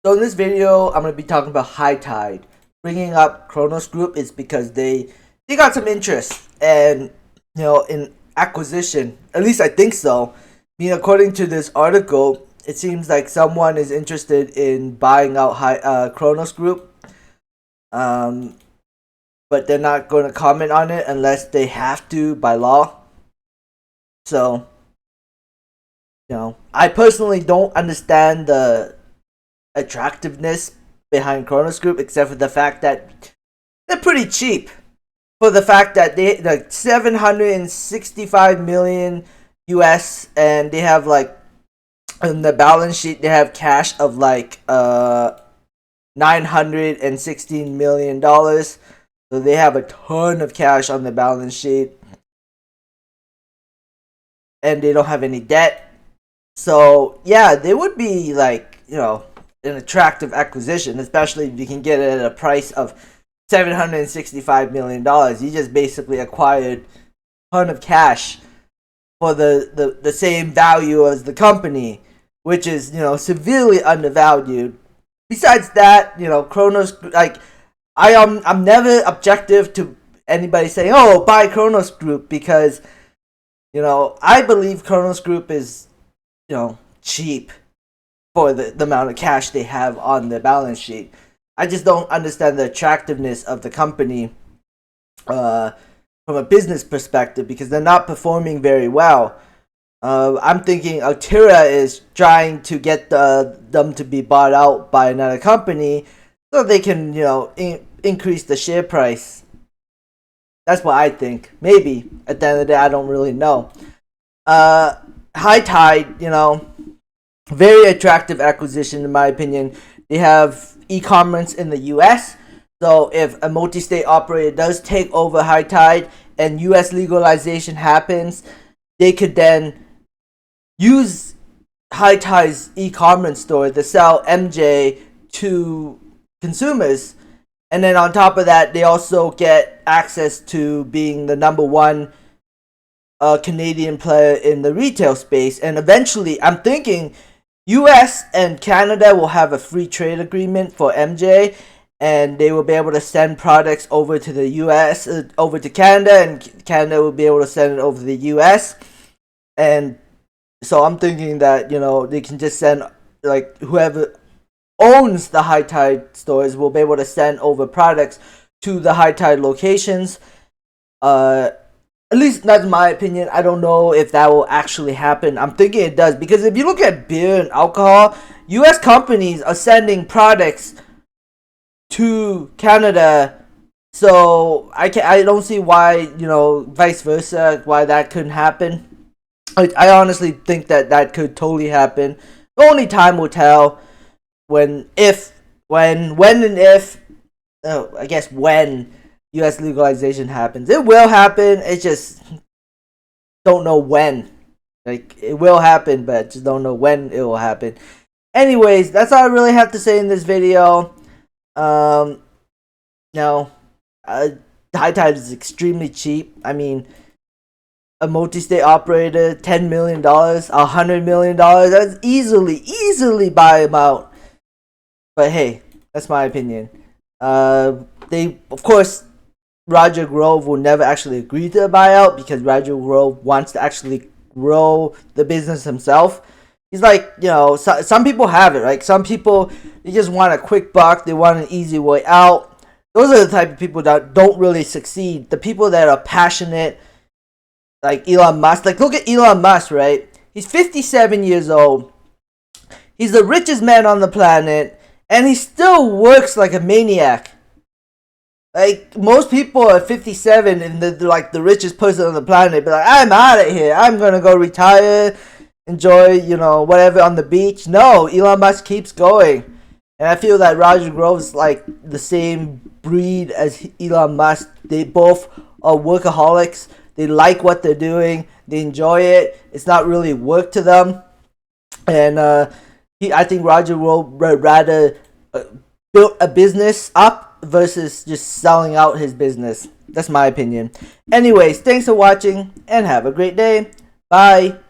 So in this video, I'm going to be talking about High Tide. Bringing up Kronos Group is because they got some interest and in acquisition. At least I think so. I mean, according to this article, it seems like someone is interested in buying out Kronos Group. But they're not going to comment on it unless they have to by law. So, I personally don't understand the attractiveness behind Kronos Group, except for the fact that they're pretty cheap. For the fact that they like 765 million US, and they have like in the balance sheet they have cash of like $916 million. So they have a ton of cash on the balance sheet, and they don't have any debt. So yeah, they would be like an attractive acquisition, especially if you can get it at a price of $765 million. You just basically acquired a ton of cash for the same value as the company, which is severely undervalued. Besides that, Kronos, like I'm never objective to anybody saying, "Oh, buy Kronos Group," because I believe Kronos Group is cheap for the amount of cash they have on their balance sheet. I just don't understand the attractiveness of the company from a business perspective, because they're not performing very well. I'm thinking Altera is trying to get them to be bought out by another company so they can increase the share price. That's what I think. Maybe at the end of the day, I don't really know. High Tide, very attractive acquisition in my opinion. They have e-commerce in the US. So if a multi-state operator does take over High Tide and US legalization happens, they could then use High Tide's e-commerce store to sell MJ to consumers. And then on top of that, they also get access to being the number one Canadian player in the retail space. And eventually, I'm thinking US and Canada will have a free trade agreement for MJ, and they will be able to send products over to the US, over to Canada, and Canada will be able to send it over to the US. And so I'm thinking that they can just send, like, whoever owns the High Tide stores will be able to send over products to the High Tide locations. At least that's my opinion. I don't know if that will actually happen. I'm thinking it does, because if you look at beer and alcohol, US companies are sending products to Canada. So I don't see why, vice versa, why that couldn't happen. I honestly think that could totally happen. Only time will tell when US legalization happens. It will happen. It just don't know when. Like, it will happen, but just don't know when it will happen. Anyways, that's all I really have to say in this video. High Tide is extremely cheap. I mean, a multi-state operator, $10 million, $100 million, that's easily buy them out. But hey, that's my opinion. They, of course, Roger Grove will never actually agree to a buyout, because Roger Grove wants to actually grow the business himself. He's like, some people have it, right? Some people, they just want a quick buck. They want an easy way out. Those are the type of people that don't really succeed. The people that are passionate, like Elon Musk. Like, look at Elon Musk, right? He's 57 years old. He's the richest man on the planet, and he still works like a maniac. Like, most people are 57 and they're like the richest person on the planet. But like, I'm out of here. I'm gonna go retire, enjoy, whatever on the beach. No, Elon Musk keeps going. And I feel that Roger Grove's like the same breed as Elon Musk. They both are workaholics. They like what they're doing. They enjoy it. It's not really work to them. And I think Roger Grove would rather build a business up versus just selling out his business. That's my opinion. Anyways, thanks for watching and have a great day. Bye.